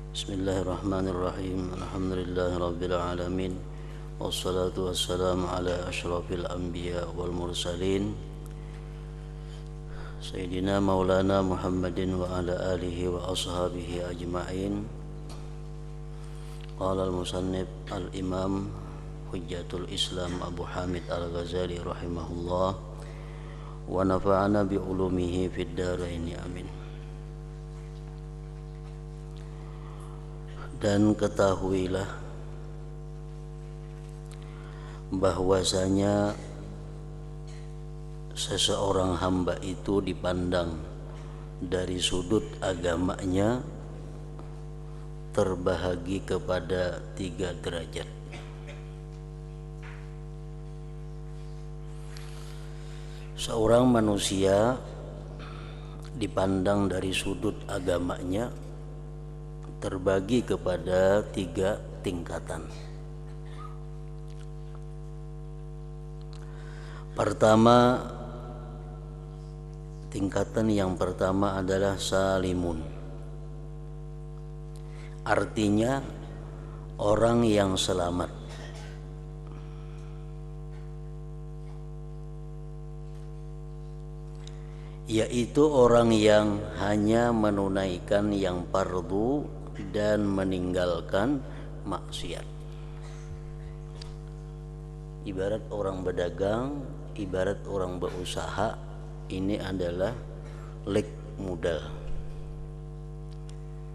Bismillahirrahmanirrahim. Alhamdulillahirabbil alamin. Wassalatu wassalamu ala asyrafil anbiya wal mursalin Sayyidina Maulana Muhammadin wa ala alihi wa ashabihi ajma'in. Qala al-musannif al-imam Hujjatul Islam Abu Hamid Al-Ghazali rahimahullah wa nafa'ana bi ulumihi fid dharain amin. Dan ketahuilah bahwasanya seseorang hamba itu dipandang dari sudut agamanya terbahagi kepada 3 derajat. Seorang manusia dipandang dari sudut agamanya terbagi kepada 3 tingkatan. Pertama, tingkatan yang pertama adalah salimun. Artinya orang yang selamat. Yaitu orang yang hanya menunaikan yang fardu dan meninggalkan maksiat. Ibarat orang berdagang, ibarat orang berusaha, ini adalah lek modal.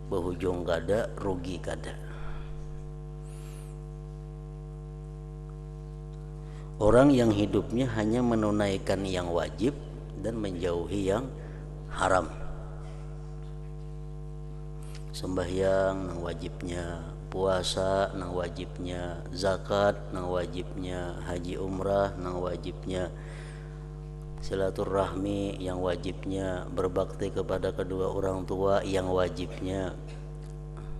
Berhujung kada, rugi kada. Orang yang hidupnya hanya menunaikan yang wajib dan menjauhi yang haram. Sembahyang nang wajibnya, puasa nang wajibnya, zakat nang wajibnya, haji umrah nang wajibnya, silaturahmi yang wajibnya, berbakti kepada kedua orang tua yang wajibnya,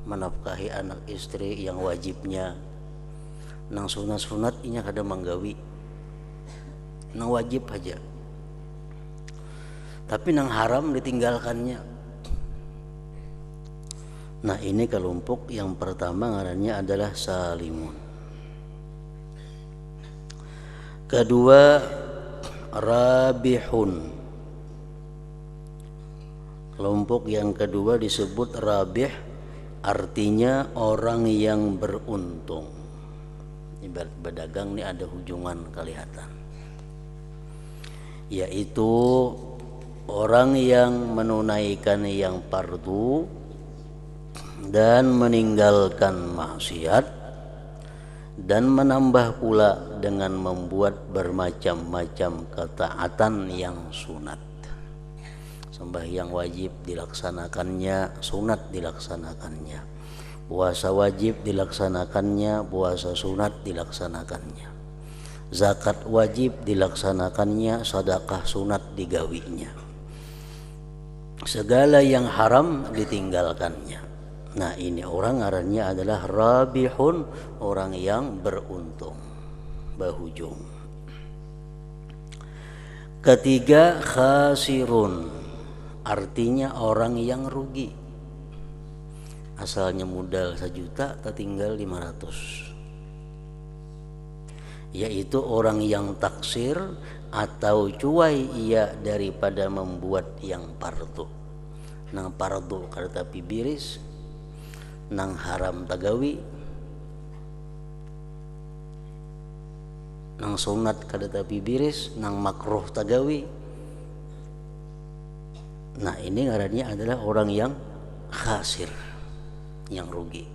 menafkahi anak istri yang wajibnya. Nang sunat-sunat inya kada manggawi, nang wajib aja. Tapi nang haram ditinggalkannya. Nah, ini kelompok yang pertama ngarannya adalah salimun. Kedua, rabihun. Kelompok yang kedua disebut rabih, artinya orang yang beruntung. Ibarat berdagang ini ada hujungan kelihatan, yaitu orang yang menunaikan yang fardu dan meninggalkan maksiat dan menambah pula dengan membuat bermacam-macam ketaatan yang sunat. Sembahyang wajib dilaksanakannya, sunat dilaksanakannya. Puasa wajib dilaksanakannya, puasa sunat dilaksanakannya. Zakat wajib dilaksanakannya, sedekah sunat digawinya. Segala yang haram ditinggalkannya. Nah, ini orang ngarannya adalah rabihun, orang yang beruntung, berhujung. Ketiga, khasirun, artinya orang yang rugi. Asalnya modal 1 juta, tertinggal 500. Yaitu orang yang taksir atau cuai ia daripada membuat yang fardu. Nang fardu kada tapi biris, nang haram tagawi, nang sunat kada tapi biris, nang makruh tagawi. Nah, ini ngarannya adalah orang yang khasir, yang rugi.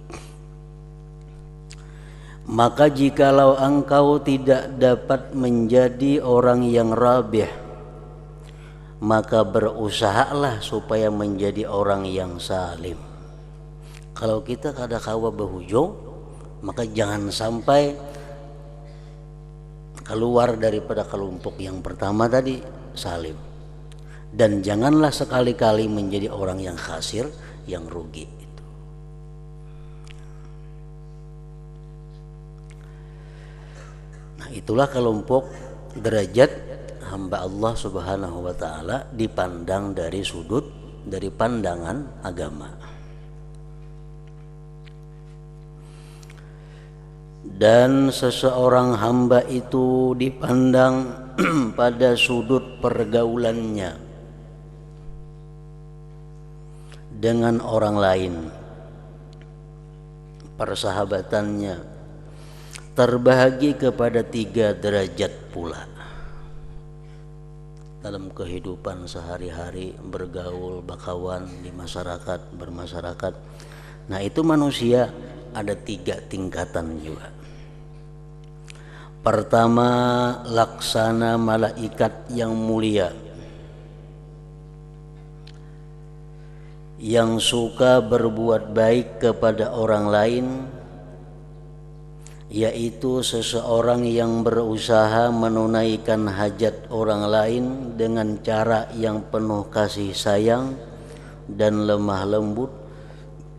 Maka jikalau engkau tidak dapat menjadi orang yang rabih, maka berusahalah supaya menjadi orang yang salim. Kalau kita kada kawa berhujung, maka jangan sampai keluar daripada kelompok yang pertama tadi, salim. Dan janganlah sekali-kali menjadi orang yang khasir, yang rugi. Nah, itulah kelompok derajat hamba Allah Subhanahu wa taala dipandang dari sudut, dari pandangan agama. dan seseorang hamba itu dipandang pada sudut pergaulannya dengan orang lain, persahabatannya, terbahagi kepada 3 derajat pula. Dalam kehidupan sehari-hari, bergaul, bakawan di masyarakat, bermasyarakat. Nah, itu manusia ada 3 tingkatan juga. Pertama, laksana malaikat yang mulia, yang suka berbuat baik kepada orang lain, yaitu seseorang yang berusaha menunaikan hajat orang lain dengan cara yang penuh kasih sayang dan lemah lembut,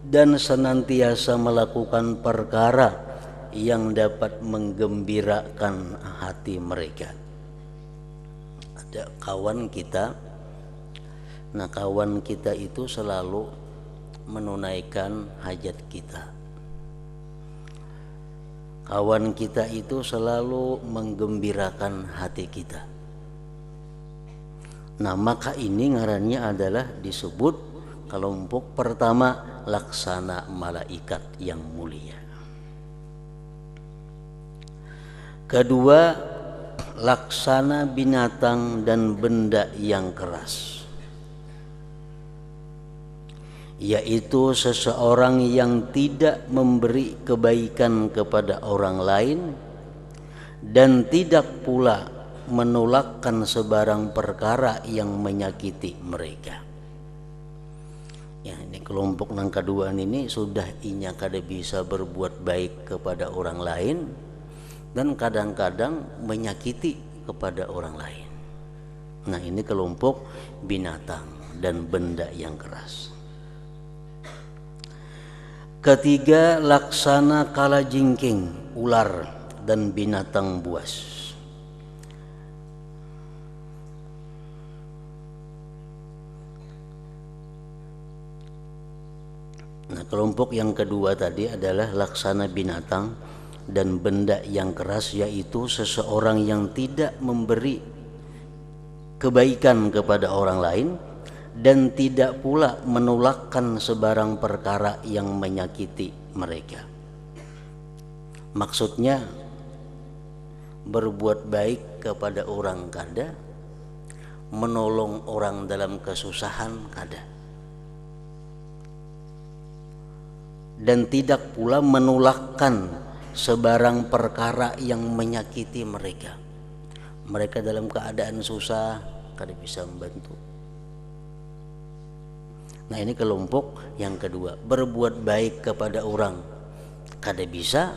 dan senantiasa melakukan perkara yang dapat menggembirakan hati mereka. Ada kawan kita, nah kawan kita itu selalu menunaikan hajat kita. Kawan kita itu selalu menggembirakan hati kita. Nah, maka ini ngarannya adalah disebut kelompok pertama, laksana malaikat yang mulia. Kedua, laksana binatang dan benda yang keras, yaitu seseorang yang tidak memberi kebaikan kepada orang lain dan tidak pula menolakkan sebarang perkara yang menyakiti mereka. Ya, ini kelompok yang kedua ini sudah inya kada bisa berbuat baik kepada orang lain dan kadang-kadang menyakiti kepada orang lain. Nah, ini kelompok binatang dan benda yang keras. Ketiga, laksana kalajengking, ular dan binatang buas. Nah, kelompok yang kedua tadi adalah laksana binatang dan benda yang keras, yaitu seseorang yang tidak memberi kebaikan kepada orang lain dan tidak pula menolakkan sebarang perkara yang menyakiti mereka. Maksudnya berbuat baik kepada orang kada, menolong orang dalam kesusahan kada, dan tidak pula menolakkan sebarang perkara yang menyakiti mereka. Mereka dalam keadaan susah kada bisa membantu. Nah, ini kelompok yang kedua, berbuat baik kepada orang kada bisa,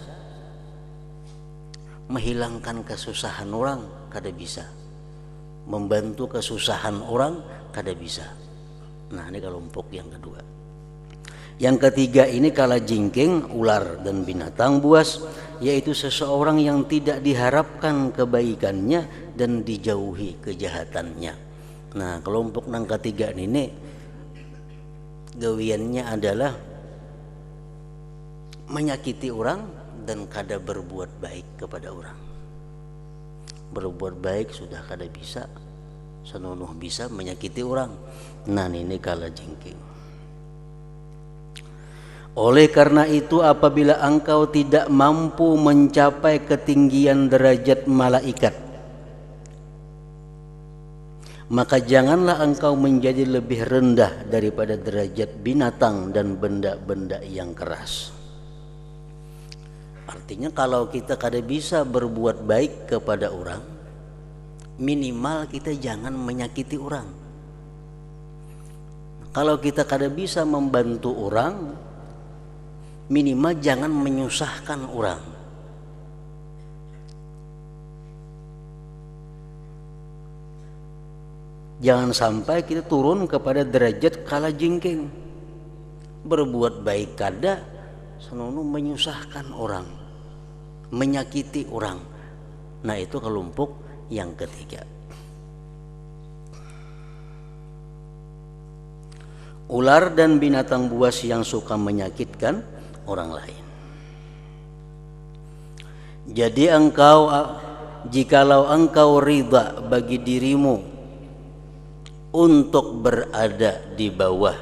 menghilangkan kesusahan orang kada bisa, membantu kesusahan orang kada bisa. Nah, ini kelompok yang kedua. Yang ketiga ini kalajengking, ular dan binatang buas, yaitu seseorang yang tidak diharapkan kebaikannya dan dijauhi kejahatannya. Nah, kelompok yang ketiga ini gawiannya adalah menyakiti orang dan kada berbuat baik kepada orang. Berbuat baik sudah kada bisa, senonoh bisa menyakiti orang. Nah, ini kalajengking. Oleh karena itu, apabila engkau tidak mampu mencapai ketinggian derajat malaikat, maka janganlah engkau menjadi lebih rendah daripada derajat binatang dan benda-benda yang keras. Artinya kalau kita kada bisa berbuat baik kepada orang, minimal kita jangan menyakiti orang. Kalau kita kada bisa membantu orang, minimal jangan menyusahkan orang. Jangan sampai kita turun kepada derajat kalajengking, berbuat baik kada, senonoh menyusahkan orang, menyakiti orang. Nah, itu kelompok yang ketiga. Ular dan binatang buas yang suka menyakitkan orang lain. Jadi engkau, jikalau engkau ridha bagi dirimu untuk berada di bawah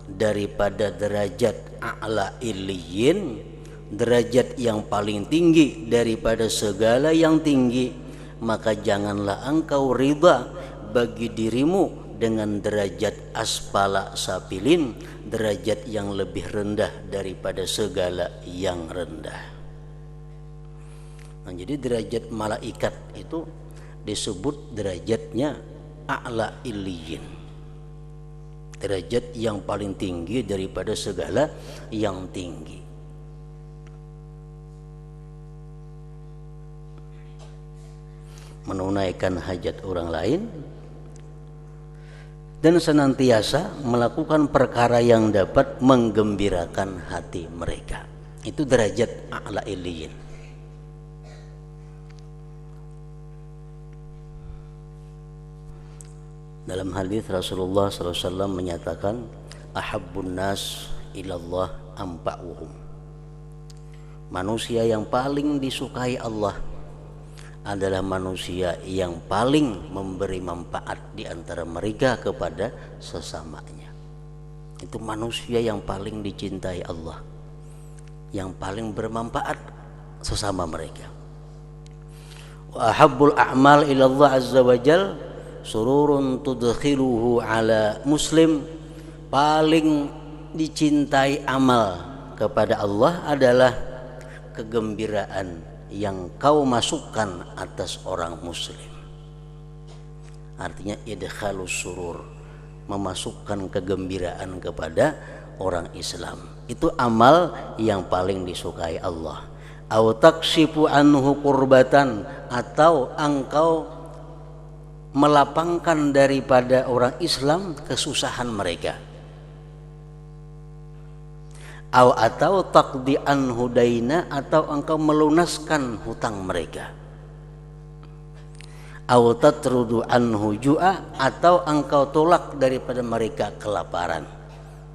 daripada derajat a'la illiyin, derajat yang paling tinggi daripada segala yang tinggi, maka janganlah engkau ridha bagi dirimu dengan derajat asfala safilin, derajat yang lebih rendah daripada segala yang rendah. Nah, jadi derajat malaikat itu disebut derajatnya a'la illiyin, derajat yang paling tinggi daripada segala yang tinggi. Menunaikan hajat orang lain dan senantiasa melakukan perkara yang dapat menggembirakan hati mereka, itu derajat a'la illiyin. Dalam hadis Rasulullah SAW menyatakan, ahabbun nas ilallah anfa'uhum. Manusia yang paling disukai Allah adalah manusia yang paling memberi manfaat di antara mereka kepada sesamanya. Itu manusia yang paling dicintai Allah, yang paling bermanfaat sesama mereka. Wa ahabbul a'mal ilallah azza wa jal sururun tudkhiluhu ala muslim. Paling dicintai amal kepada Allah adalah kegembiraan yang kau masukkan atas orang muslim. Artinya idkhalus surur, memasukkan kegembiraan kepada orang Islam. Itu amal yang paling disukai Allah. Au takshifu anhu kurbatan, atau engkau melapangkan daripada orang Islam kesusahan mereka. Atau taqdi anhu daina, atau engkau melunaskan hutang mereka. Au tatrudu anhu ju'a, atau engkau tolak daripada mereka kelaparan,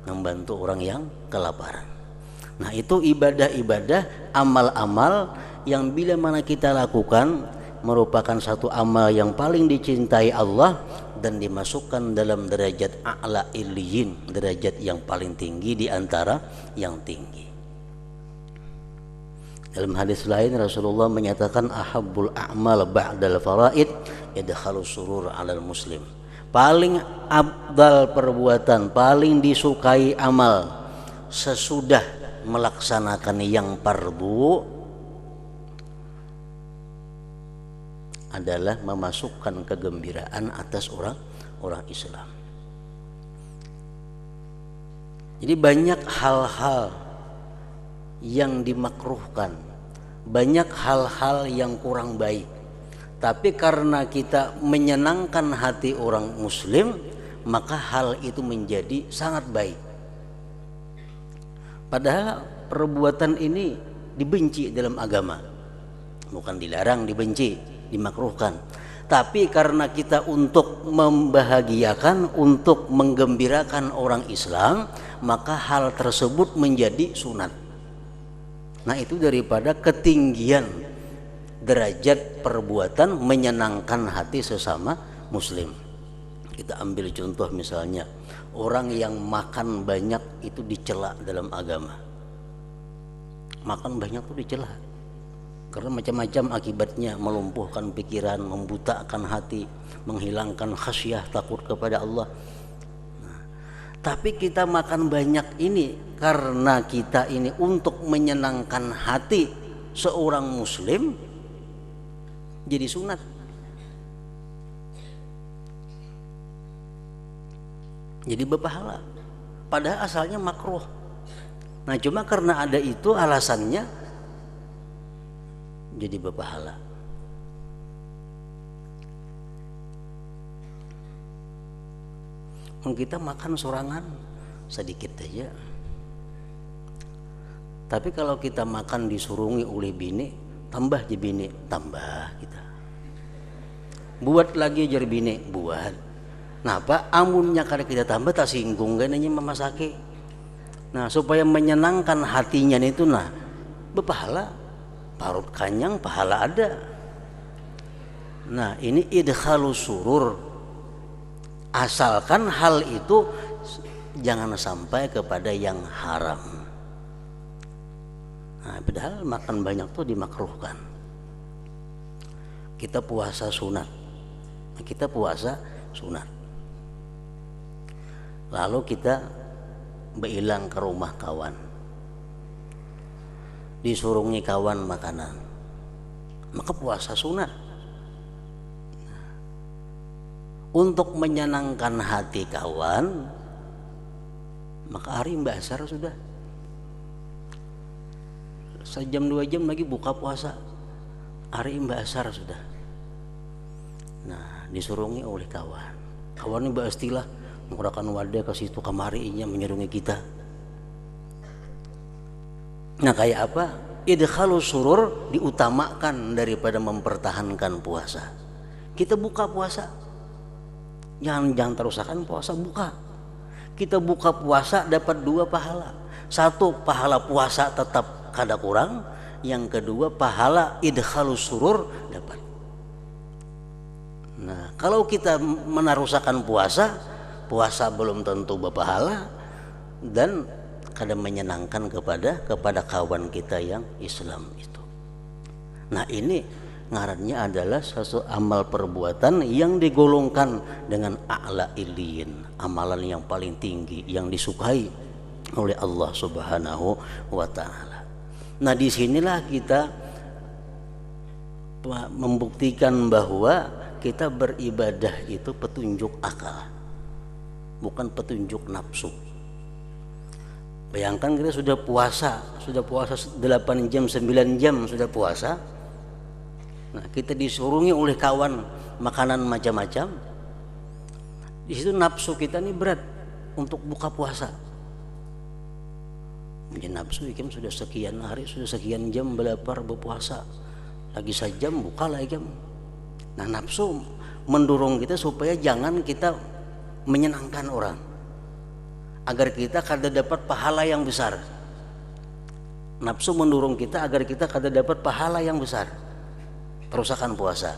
membantu orang yang kelaparan. Nah, itu ibadah-ibadah, amal-amal yang bila mana kita lakukan merupakan satu amal yang paling dicintai Allah dan dimasukkan dalam derajat a'la illiyin, derajat yang paling tinggi di antara yang tinggi. Dalam hadis lain Rasulullah menyatakan, ahabbul a'mal ba'dal faraid idkhalus surur 'alal muslim. Paling afdal perbuatan, paling disukai amal sesudah melaksanakan yang fardu adalah memasukkan kegembiraan atas orang Islam. Jadi banyak hal-hal yang dimakruhkan, banyak hal-hal yang kurang baik, tapi karena kita menyenangkan hati orang muslim, maka hal itu menjadi sangat baik. Padahal perbuatan ini dibenci dalam agama, bukan dilarang, dibenci, dimakruhkan. Tapi karena kita untuk membahagiakan, untuk menggembirakan orang Islam, maka hal tersebut menjadi sunat. Nah, itu daripada ketinggian derajat perbuatan menyenangkan hati sesama muslim. Kita ambil contoh misalnya, orang yang makan banyak itu dicela dalam agama. Makan banyak itu dicela karena macam-macam akibatnya, melumpuhkan pikiran, membutakan hati, menghilangkan khasyah, takut kepada Allah. Nah, tapi kita makan banyak ini karena kita ini untuk menyenangkan hati seorang muslim, jadi sunat. Jadi berpahala, padahal asalnya makruh. Nah, cuma karena ada itu alasannya jadi berpahala. Kita makan sorangan sedikit aja, tapi kalau kita makan disurungi oleh bini, tambah je bini, tambah kita. Buat lagi jar bini, buat. Nah, apa amunnya kada kita tambah tak singgung kan nanya memasake. Nah, supaya menyenangkan hatinya itu, nah berpahala. Parut kanyang pahala ada. Nah, ini idkhalus surur. Asalkan hal itu jangan sampai kepada yang haram. Nah, padahal makan banyak tuh dimakruhkan. Kita puasa sunat. Lalu kita beilang ke rumah kawan, disurungi kawan makanan, maka puasa sunat. Untuk menyenangkan hati kawan, maka hari mbasar sudah. Sejam 2 jam lagi buka puasa, hari mbasar sudah. Nah, disurungi oleh kawan. Kawan ini beristilah menggunakan wadah ke situ kemari inya menyerungi kita. Nah, kayak apa? Idkhalus surur diutamakan daripada mempertahankan puasa. Kita buka puasa, jangan terusakan puasa, buka. Kita buka puasa dapat 2 pahala. 1 pahala puasa tetap kada kurang, yang kedua pahala idkhalus surur dapat. Nah, kalau kita menarusakan puasa belum tentu berpahala dan kada menyenangkan kepada kawan kita yang Islam itu. Nah, ini ngarannya adalah suatu amal perbuatan yang digolongkan dengan a'la illiyin, amalan yang paling tinggi yang disukai oleh Allah Subhanahu wa taala. Nah, disinilah kita membuktikan bahwa kita beribadah itu petunjuk akal, bukan petunjuk nafsu. Bayangkan kita sudah puasa 8 jam 9 jam sudah puasa. Nah, kita disurungi oleh kawan makanan macam-macam. Di situ nafsu kita ini berat untuk buka puasa. Menjadi nafsu ikem sudah sekian hari, sudah sekian jam belapar berpuasa. Lagi sajam buka lagi jam. Nah, nafsu mendorong kita supaya jangan kita menyenangkan orang, agar kita kada dapat pahala yang besar. Nafsu mendorong kita agar kita kada dapat pahala yang besar, perusakan puasa.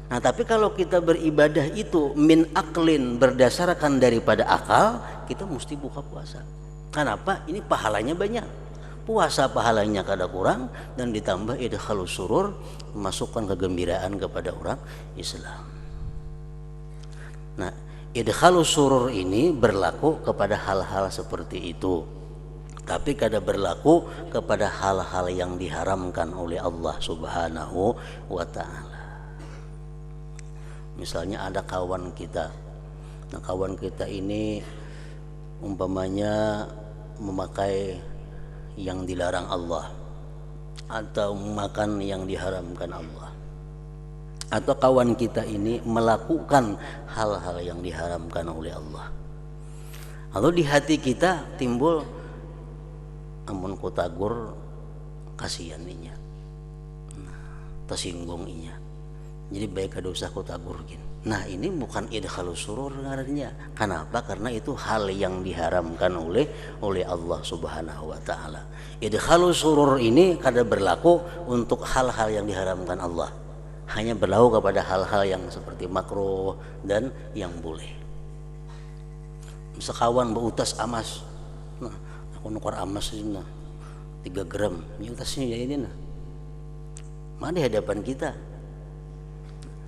Nah, tapi kalau kita beribadah itu min aklin, berdasarkan daripada akal, kita mesti buka puasa. Kenapa? Ini pahalanya banyak. Puasa pahalanya kada kurang, dan ditambah idkhalus surur, memasukkan kegembiraan kepada orang Islam. Nah, idkhalus surur ini berlaku kepada hal-hal seperti itu, tapi kada berlaku kepada hal-hal yang diharamkan oleh Allah Subhanahu wa ta'ala. Misalnya ada kawan kita, nah kawan kita ini umpamanya memakai yang dilarang Allah, atau makan yang diharamkan Allah, atau kawan kita ini melakukan hal-hal yang diharamkan oleh Allah. Lalu di hati kita timbul, amun ku tagur kasihan inya, tersinggung inya, jadi baik kada usah ku tagur gin. Nah, ini bukan idkhalus surur ngarannya. Kenapa? Karena itu hal yang diharamkan oleh Allah Subhanahu wa taala. Idkhalus surur ini kada berlaku untuk hal-hal yang diharamkan Allah. Hanya berlaku kepada hal-hal yang seperti makruh dan yang boleh. Sekawan beutas amas. Nah, aku nukar amas ini 3 gram. Ini utasnya ini nah. Mana di hadapan kita?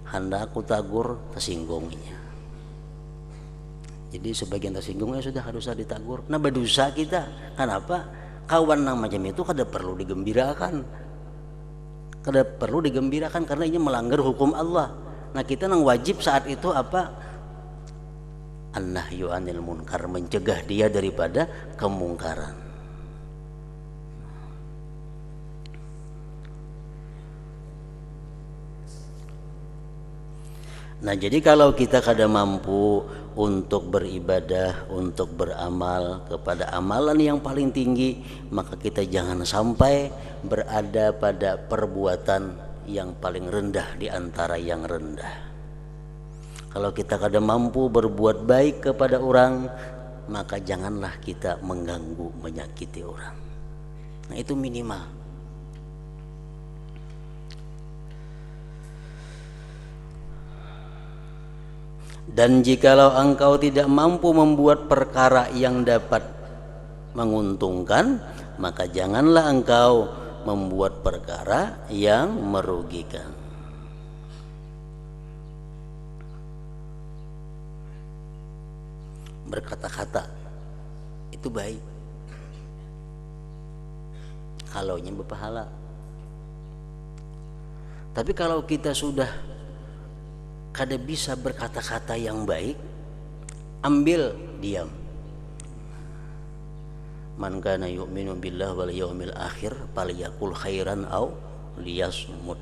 Hendak aku tagur, tersinggunginya. Jadi sebagian tersinggungnya sudah harus ditagur. Nah, berdosa kita. Kenapa? Kawan yang macam itu kada perlu digembirakan. Kada perlu digembirakan karena ini melanggar hukum Allah. Nah, kita yang wajib saat itu apa? An-nahyu anil munkar, mencegah dia daripada kemungkaran. Nah, jadi kalau kita kada mampu untuk beribadah, untuk beramal kepada amalan yang paling tinggi, maka kita jangan sampai berada pada perbuatan yang paling rendah di antara yang rendah. Kalau kita kada mampu berbuat baik kepada orang, maka janganlah kita mengganggu, menyakiti orang. Nah, itu minimal. Dan jikalau engkau tidak mampu membuat perkara yang dapat menguntungkan, maka janganlah engkau membuat perkara yang merugikan. Berkata-kata itu baik, kalaunya berpahala. Tapi kalau kita sudah kada bisa berkata-kata yang baik, ambil diam. Man kana yu'minu billahi wal yaumil akhir falyakul khairan aw liyasmut.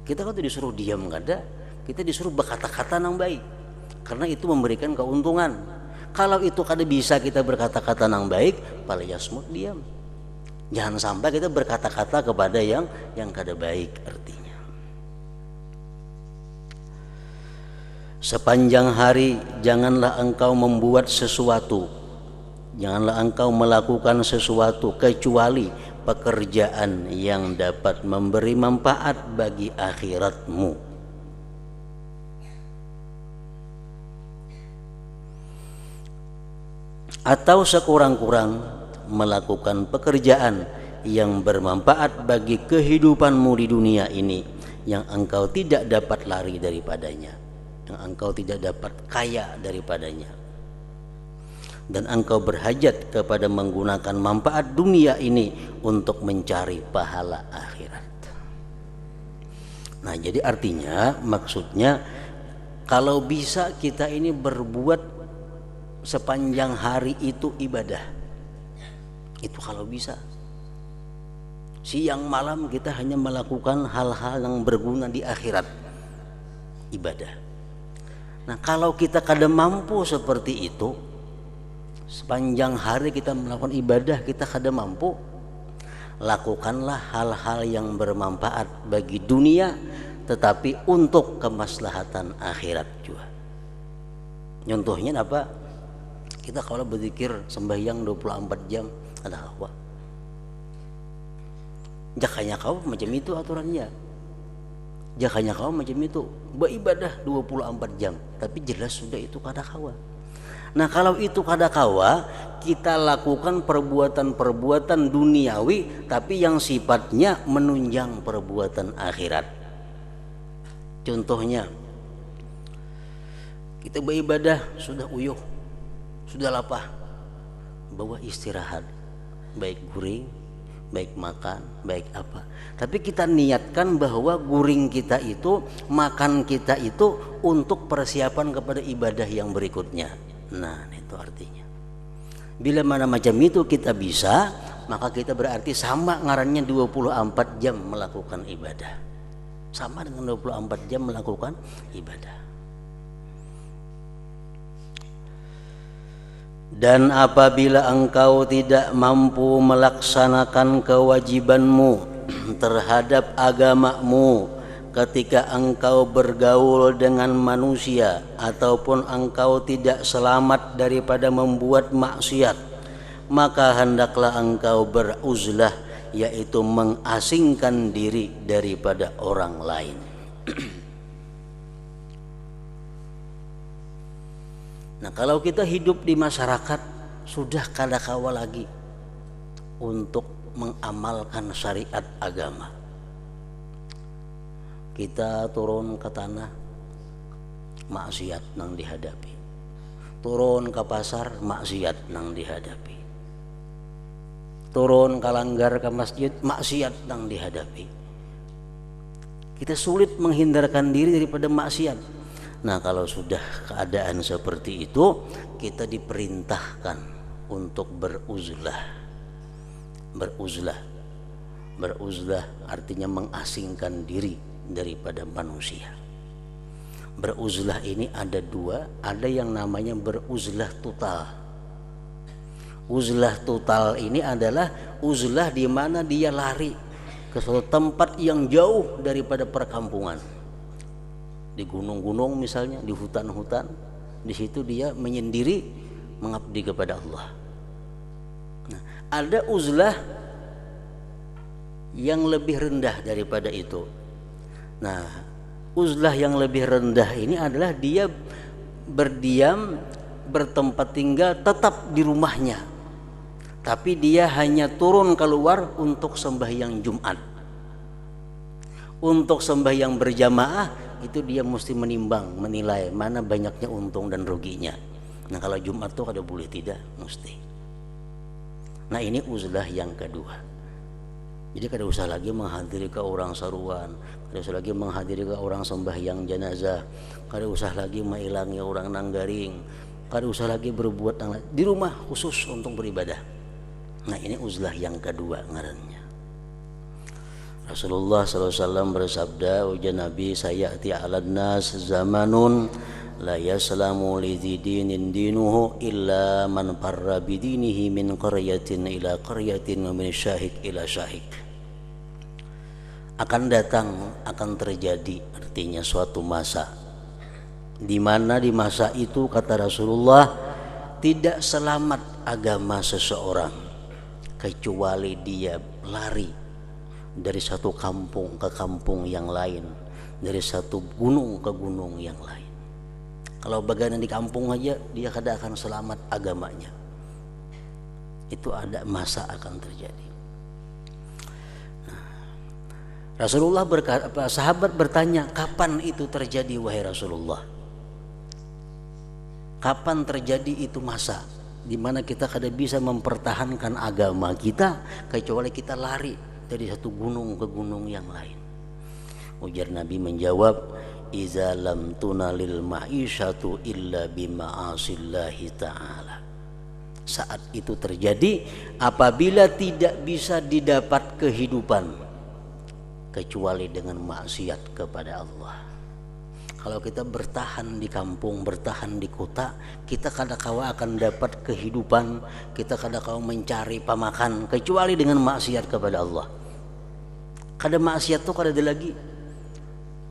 Kita kan disuruh diam kada, kita disuruh berkata-kata yang baik, karena itu memberikan keuntungan. Kalau itu kada bisa kita berkata-kata yang baik, falyasmut, diam. Jangan sampai kita berkata-kata kepada yang kada baik artinya. Sepanjang hari janganlah engkau membuat sesuatu, janganlah engkau melakukan sesuatu kecuali pekerjaan yang dapat memberi manfaat bagi akhiratmu. Atau sekurang-kurang melakukan pekerjaan yang bermanfaat bagi kehidupanmu di dunia ini, yang engkau tidak dapat lari daripadanya, yang engkau tidak dapat kaya daripadanya, dan engkau berhajat kepada menggunakan manfaat dunia ini untuk mencari pahala akhirat. Nah, jadi artinya, maksudnya kalau bisa kita ini berbuat sepanjang hari itu ibadah. Itu kalau bisa. Siang malam kita hanya melakukan hal-hal yang berguna di akhirat, ibadah. Nah, kalau kita kada mampu seperti itu, sepanjang hari kita melakukan ibadah kita kada mampu, lakukanlah hal-hal yang bermanfaat bagi dunia tetapi untuk kemaslahatan akhirat juga. Contohnya apa? Kita kalau berzikir sembahyang 24 jam ada apa? Jakanya kau macam itu aturannya. Jakanya kau macam itu. Beribadah 24 jam, tapi jelas sudah itu kada kawa. Nah, kalau itu kada kawa, kita lakukan perbuatan-perbuatan duniawi tapi yang sifatnya menunjang perbuatan akhirat. Contohnya, kita beribadah sudah uyuh, sudah lapar, bawa istirahat, baik guring, baik makan, baik apa. Tapi kita niatkan bahwa guring kita itu, makan kita itu untuk persiapan kepada ibadah yang berikutnya. Nah, itu artinya. Bila mana macam itu kita bisa, maka kita berarti sama ngarannya 24 jam melakukan ibadah. Sama dengan 24 jam melakukan ibadah. Dan apabila engkau tidak mampu melaksanakan kewajibanmu terhadap agamamu ketika engkau bergaul dengan manusia, ataupun engkau tidak selamat daripada membuat maksiat, maka hendaklah engkau beruzlah, yaitu mengasingkan diri daripada orang lain. Nah, kalau kita hidup di masyarakat sudah kada kawa lagi untuk mengamalkan syariat agama. Kita turun ke tanah, maksiat nang dihadapi. Turun ke pasar, maksiat nang dihadapi. Turun ke langgar ke masjid, maksiat nang dihadapi. Kita sulit menghindarkan diri daripada maksiat. Nah, kalau sudah keadaan seperti itu, kita diperintahkan untuk beruzlah. Beruzlah artinya mengasingkan diri daripada manusia. Beruzlah ini ada dua, ada yang namanya beruzlah total. Uzlah total ini adalah uzlah di mana dia lari ke suatu tempat yang jauh daripada perkampungan. Di gunung-gunung misalnya, di hutan-hutan, di situ dia menyendiri mengabdi kepada Allah. Nah, ada uzlah yang lebih rendah daripada itu. Nah, Uzlah yang lebih rendah ini adalah dia berdiam, bertempat tinggal tetap di rumahnya, tapi dia hanya turun keluar untuk sembahyang Jumat. Untuk sembahyang berjamaah itu dia mesti menimbang, menilai mana banyaknya untung dan ruginya. Nah kalau Jumat tuh kada boleh tidak, mesti. Nah ini uzlah yang kedua. Jadi kada usah lagi menghadiri ke orang saruan, kada usah lagi menghadiri ke orang sembahyang jenazah, kada usah lagi mailangi orang nanggaring, kada usah lagi berbuat di rumah khusus untuk beribadah. Nah ini uzlah yang kedua ngarannya. Rasulullah SAW bersabda, ujar Nabi, sayati 'alan nas zamanun la yaslamu li dinin dinuhu illa man farra bidinihi min qaryatin ila qaryatin wa min syahik ila syahik. Akan datang, akan terjadi, artinya suatu masa di mana di masa itu kata Rasulullah tidak selamat agama seseorang kecuali dia lari dari satu kampung ke kampung yang lain, dari satu gunung ke gunung yang lain. Kalau bagian di kampung aja dia kada akan selamat agamanya. Itu ada masa akan terjadi. Nah, Rasulullah berkata, sahabat bertanya, kapan itu terjadi wahai Rasulullah? Kapan terjadi itu masa di mana kita kada bisa mempertahankan agama kita kecuali kita lari dari satu gunung ke gunung yang lain? Ujar Nabi menjawab, iza lam tunalil ma'isyatu illa bima'asillahi ta'ala. Saat itu terjadi apabila tidak bisa didapat kehidupan kecuali dengan maksiat kepada Allah. Kalau kita bertahan di kampung, bertahan di kota, kita kadang-kala akan dapat kehidupan, kita kadang-kala mencari pamakan kecuali dengan maksiat kepada Allah. Kada maksiat tuh kada ada lagi.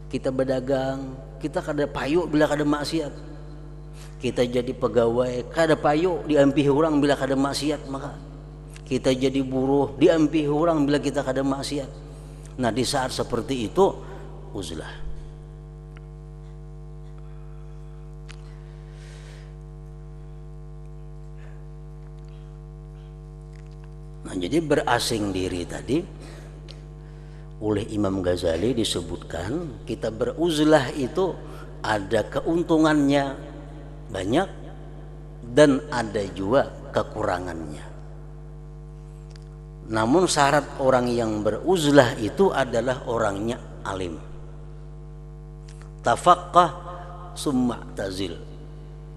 Kita berdagang, kita kada payu bila kada maksiat. Kita jadi pegawai, kada payu diampihi orang bila kada maksiat. Maka kita jadi buruh, diampihi orang bila kita kada maksiat. Nah di saat seperti itu uzlah. Nah jadi berasing diri tadi oleh Imam Ghazali disebutkan, kita beruzlah itu ada keuntungannya banyak dan ada juga kekurangannya. Namun syarat orang yang beruzlah itu adalah orangnya alim. Tafaqqah summa tazil.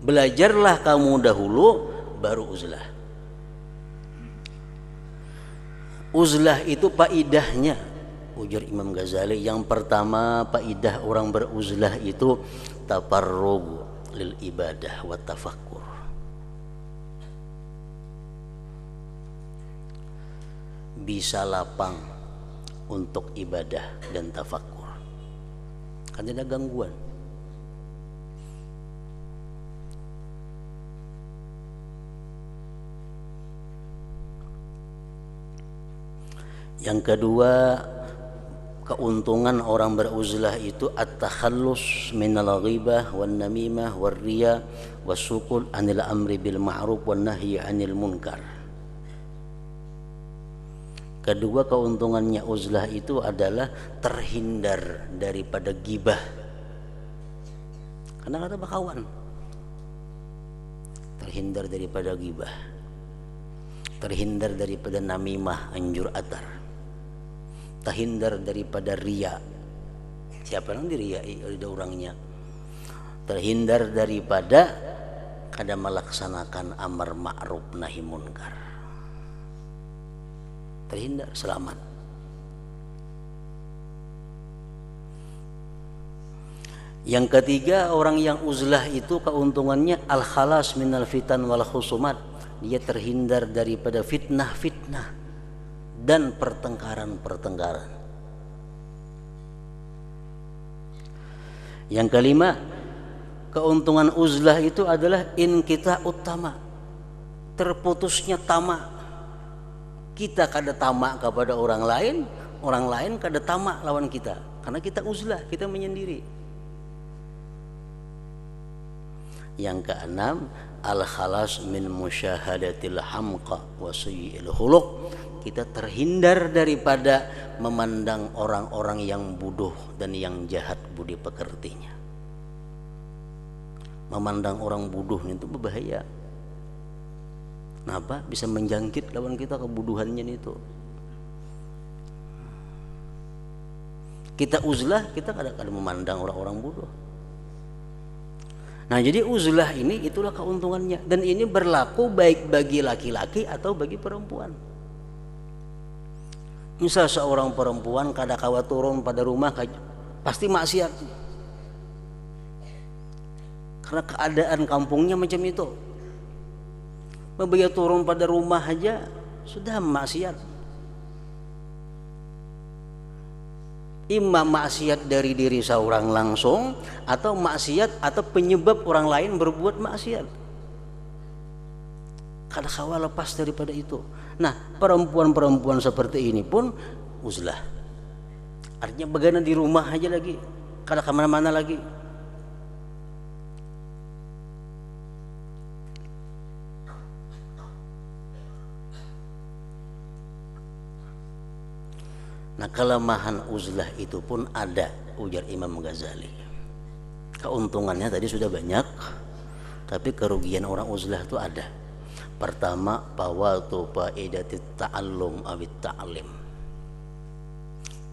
Belajarlah kamu dahulu baru uzlah. Uzlah itu faidahnya, ujar Imam Ghazali, yang pertama faidah orang beruzlah itu tafarrug lil ibadah wa tafakkur. Bisa lapang untuk ibadah dan tafakkur. Kan ada gangguan. Yang kedua, keuntungan orang beruzlah itu at-takhallus minal ghibah wan namimah war riya wasukul anil amri bil ma'ruf wan nahyi anil munkar. Kedua keuntungannya uzlah itu adalah terhindar daripada gibah. Karena kata bakawan. Terhindar daripada gibah. Terhindar daripada namimah, anjur atar. Terhindar daripada riya. Siapa yang diriai oleh orangnya? Terhindar daripada kada melaksanakan amar ma'ruf nahi munkar. Terhindar, selamat. Yang ketiga, orang yang uzlah itu keuntungannya al-khalas minal fitan wal khusumat. Dia terhindar daripada fitnah-fitnah dan pertengkaran-pertengkaran. Yang kelima, keuntungan uzlah itu adalah inkita utama, terputusnya tamak. Kita kada tamak kepada orang lain kada tamak lawan kita. karena kita uzlah, kita menyendiri. Yang keenam, al-khalas min musyahadatil hamqa wa sayyi'il khuluq. Kita terhindar daripada memandang orang-orang yang bodoh dan yang jahat budi pekertinya. Memandang orang bodoh itu berbahaya. Kenapa? Bisa menjangkit lawan kita kebodohannya itu. Kita uzlah, kita kadang-kadang memandang orang-orang bodoh. Nah, jadi uzlah ini itulah keuntungannya, dan ini berlaku baik bagi laki-laki atau bagi perempuan. Misal seorang perempuan kadang-kala turun pada rumah pasti maksiat. Karena keadaan kampungnya macam itu. Begitu turun pada rumah aja sudah maksiat. Imma maksiat dari diri seorang langsung, atau maksiat atau penyebab orang lain berbuat maksiat. Kadang-kala lepas daripada itu. Nah, perempuan-perempuan seperti ini pun uzlah. Artinya bagaimana di rumah aja lagi, kadang kemana-mana lagi. Nah, kelemahan uzlah itu pun ada, ujar Imam Ghazali. Keuntungannya tadi sudah banyak, tapi kerugian orang uzlah itu ada. Pertama, fawatu faidatit ta'allum awit ta'lim.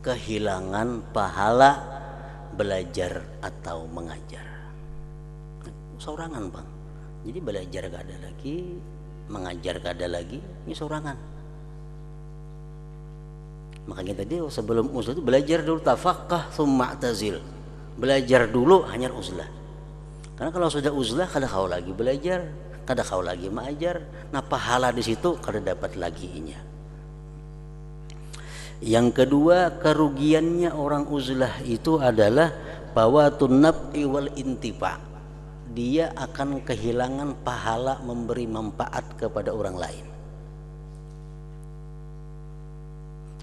Kehilangan pahala belajar atau mengajar. Sorangan, Bang. Jadi belajar gak ada lagi, mengajar gak ada lagi, ini sorangan. Makanya tadi sebelum uzlah itu belajar dulu, tafaqqah tsumma i'tazil. Belajar dulu hanya uzlah. Karena kalau sudah uzlah kada kau lagi belajar, kada kau lagi mengajar. Nah, pahala di situ kada dapat lagi inya. Yang kedua, kerugiannya orang uzlah itu adalah fawatun naf'i wal intifa. Dia akan kehilangan pahala memberi manfaat kepada orang lain.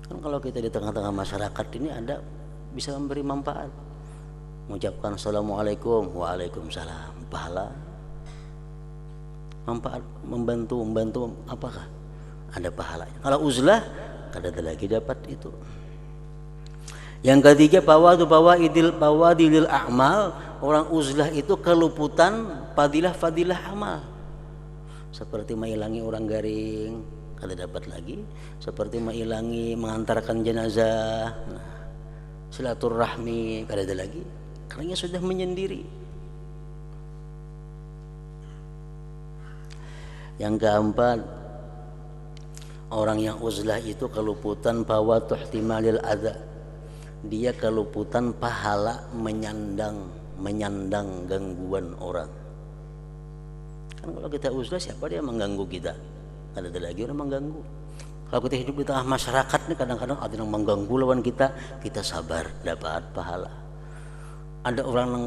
Kan kalau kita di tengah-tengah masyarakat ini ada bisa memberi manfaat, mengucapkan assalamualaikum, waalaikumsalam, pahala, manfaat, membantu apakah ada pahalanya. Kalau uzlah kada ada lagi dapat itu. Yang ketiga, fawadilil a'mal. Orang uzlah itu keluputan fadilah amal, seperti menghilangi orang garing kada dapat lagi, seperti menghilangi mengantarkan jenazah, silaturahmi kada ada lagi, karena sudah menyendiri. Yang keempat, orang yang uzlah itu keluputan fawatu ihtimalil adza. Dia keluputan pahala menyandang gangguan orang. Kan kalau kita uzlah, siapa dia mengganggu kita? Kada ada lagi orang mengganggu. Kalau kita hidup di tengah masyarakat nih, kadang-kadang ada yang mengganggu lawan kita, kita sabar dapat pahala. Ada orang yang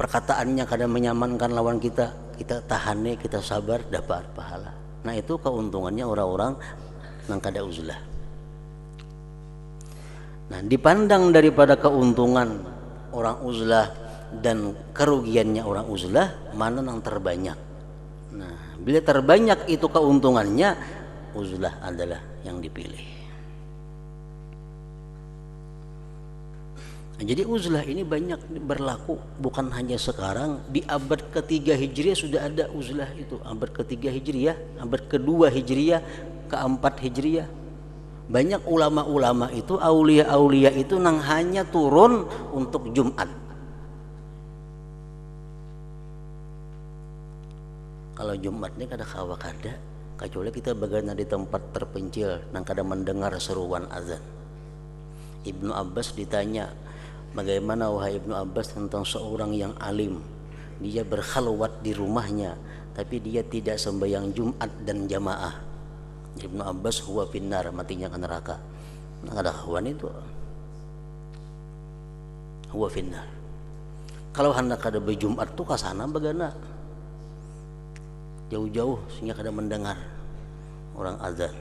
perkataannya kadang menyamankan lawan kita, kita tahane, kita sabar dapat pahala. Nah, itu keuntungannya orang-orang yang kada uzlah. Nah, dipandang daripada keuntungan orang uzlah dan kerugiannya orang uzlah, mana yang terbanyak? Nah, bila terbanyak itu keuntungannya, uzlah adalah yang dipilih. Nah, jadi uzlah ini banyak berlaku, bukan hanya sekarang. Di abad ketiga Hijriah sudah ada uzlah itu. Abad ketiga Hijriah, abad kedua Hijriah, keempat Hijriah. Banyak ulama-ulama itu, aulia-aulia itu nang hanya turun untuk Jumat. Kalau Jumat ini kada kawa kada, kecuali kita bagaimana di tempat terpencil nang kada mendengar seruan azan. Ibnu Abbas ditanya, bagaimana wahai Ibnu Abbas tentang seorang yang alim, dia berkhalwat di rumahnya tapi dia tidak sembahyang Jumat dan jamaah. Ibnu Abbas, huwa finnar, matinya ke neraka. Nah, kada kawan itu, huwa finnar. Kalau hendak kada berjumat tuh kasana bagaimana jauh-jauh sehingga kada mendengar orang azan.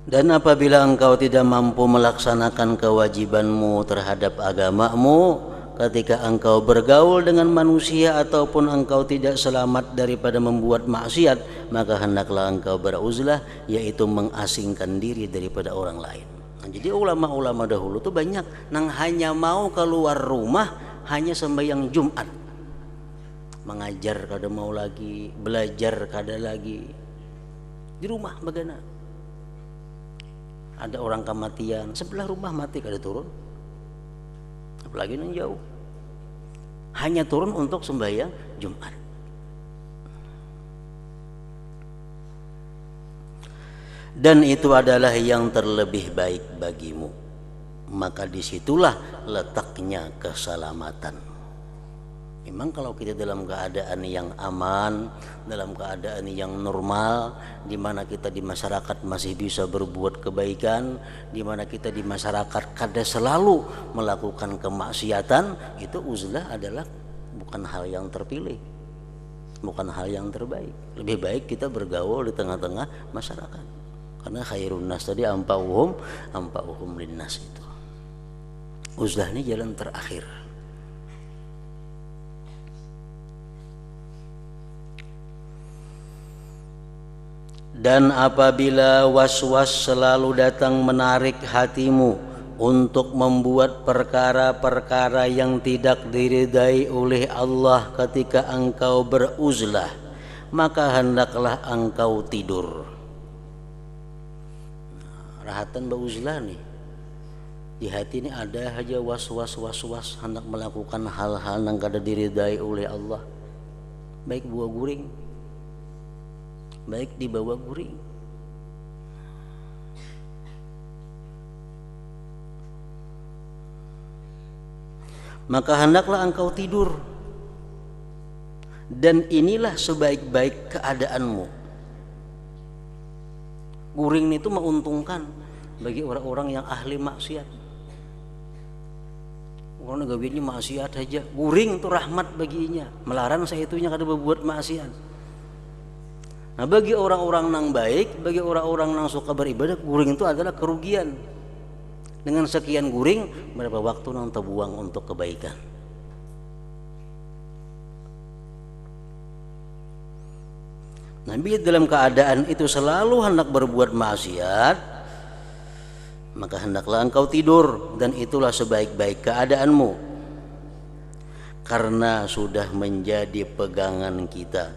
Dan apabila engkau tidak mampu melaksanakan kewajibanmu terhadap agamamu, ketika engkau bergaul dengan manusia ataupun engkau tidak selamat daripada membuat maksiat, maka hendaklah engkau beruzlah, yaitu mengasingkan diri daripada orang lain. Nah, jadi ulama-ulama dahulu tuh banyak yang hanya mau keluar rumah hanya sembahyang Jumat, mengajar kada mau lagi, belajar kada lagi, di rumah bagaimana. Ada orang kematian sebelah rumah mati kada turun, apalagi yang jauh, hanya turun untuk sembahyang Jumat. Dan itu adalah yang terlebih baik bagimu, maka disitulah letaknya keselamatan. Memang kalau kita dalam keadaan yang aman, dalam keadaan yang normal, di mana kita di masyarakat masih bisa berbuat kebaikan, di mana kita di masyarakat kada selalu melakukan kemaksiatan, itu uzlah adalah bukan hal yang terpilih, bukan hal yang terbaik. Lebih baik kita bergaul di tengah-tengah masyarakat, karena khairun nas tadi ampauhum linnas itu. Uzlah ini jalan terakhir. Dan apabila was-was selalu datang menarik hatimu untuk membuat perkara-perkara yang tidak diridai oleh Allah ketika engkau beruzlah, maka hendaklah engkau tidur. Rahatan beruzlah nih, di hati ini ada aja was-was hendak melakukan hal-hal yang kada diridai oleh Allah, baik buah guring, baik di bawah guring. Maka hendaklah engkau tidur, dan inilah sebaik-baik keadaanmu. Guring itu menguntungkan bagi orang-orang yang ahli maksiat. Orang gawinya maksiat aja, guring itu rahmat baginya, melarang saya itunya kada berbuat maksiat. Nah, bagi orang-orang yang baik, bagi orang-orang yang suka beribadah, guring itu adalah kerugian. Dengan sekian guring, berapa waktu yang terbuang untuk kebaikan. Nabi dalam keadaan itu selalu hendak berbuat maksiat, maka hendaklah engkau tidur, dan itulah sebaik-baik keadaanmu. Karena sudah menjadi pegangan kita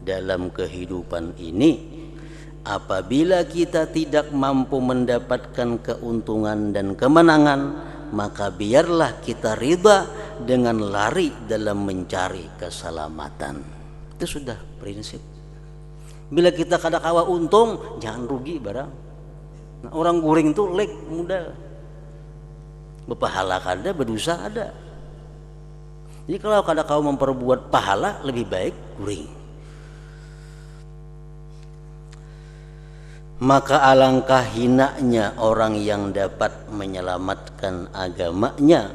dalam kehidupan ini, apabila kita tidak mampu mendapatkan keuntungan dan kemenangan, maka biarlah kita ridha dengan lari dalam mencari keselamatan. Itu sudah prinsip. Bila kita kada kawa untung, jangan rugi barang. Nah, orang guring itu lek muda, berpahala kada, berdosa ada. Jadi kalau kada kau memperbuat pahala, lebih baik guring. Maka alangkah hinanya orang yang dapat menyelamatkan agamanya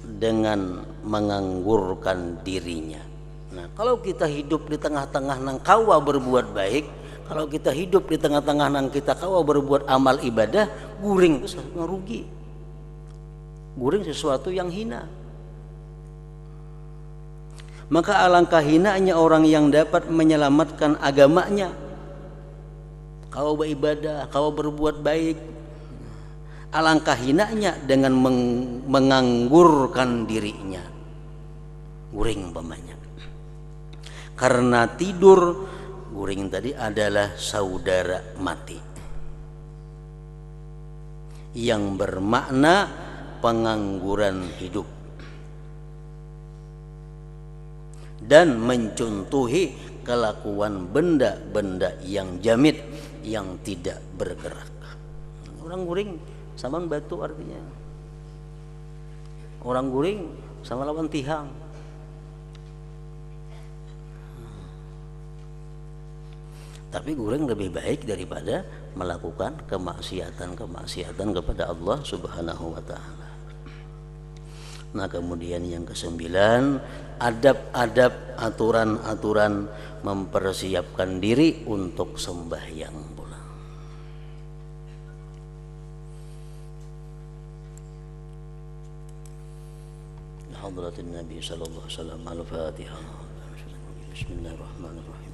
dengan menganggurkan dirinya. Nah, kalau kita hidup di tengah-tengah nang kawa berbuat baik, kalau kita hidup di tengah-tengah nang kita kawa berbuat amal ibadah, guring itu rugi. Guring sesuatu yang hina. Maka alangkah hinanya orang yang dapat menyelamatkan agamanya. Kau beribadah, kau berbuat baik, alangkah hinanya dengan menganggurkan dirinya. Guring umpamanya. Karena tidur, guring tadi adalah saudara mati, yang bermakna pengangguran hidup, dan mencontohi kelakuan benda-benda yang jamit, yang tidak bergerak. Orang guring sama batu artinya. Orang guring sama lawan tihang. Tapi guring lebih baik daripada melakukan kemaksiatan kepada Allah Subhanahu wa taala. Nah, kemudian yang kesembilan, adab-adab, aturan-aturan mempersiapkan diri untuk sembahyang pula. حضرة النبي صلى الله عليه وسلم. الفاتحة. بسم الله الرحمن الرحيم.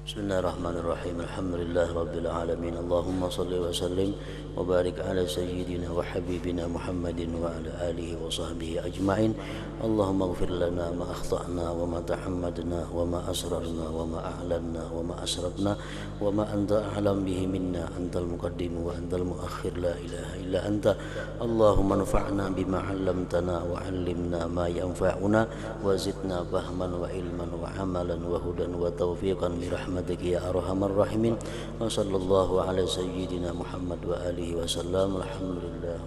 Bismillahirrahmanirrahim. Alhamdulillah rabbil alamin. Allahumma salli wa sallim wa barik ala sayyidina wa habibina Muhammadin wa ala alihi wa sahbihi ajma'in. Allahumma ighfir lana ma akhta'na wa ma tahammadna wa ma asrarna wa ma a'lanna wa ma asrafna wa ma anta a'lam bihi minna. Antal muqaddim wa antal muakhir, la ilaha illa anta. Allahumma anfa'na bima 'allamtana wa 'allimna ma yanfa'una wa zidna fahman wa ilman wa amalan wa hudan wa tawfiqan bi rahmatika ya arhamar rahimin. Wa sallallahu ala sayyidina Muhammad wa alihi wa sallam. Alhamdulillah.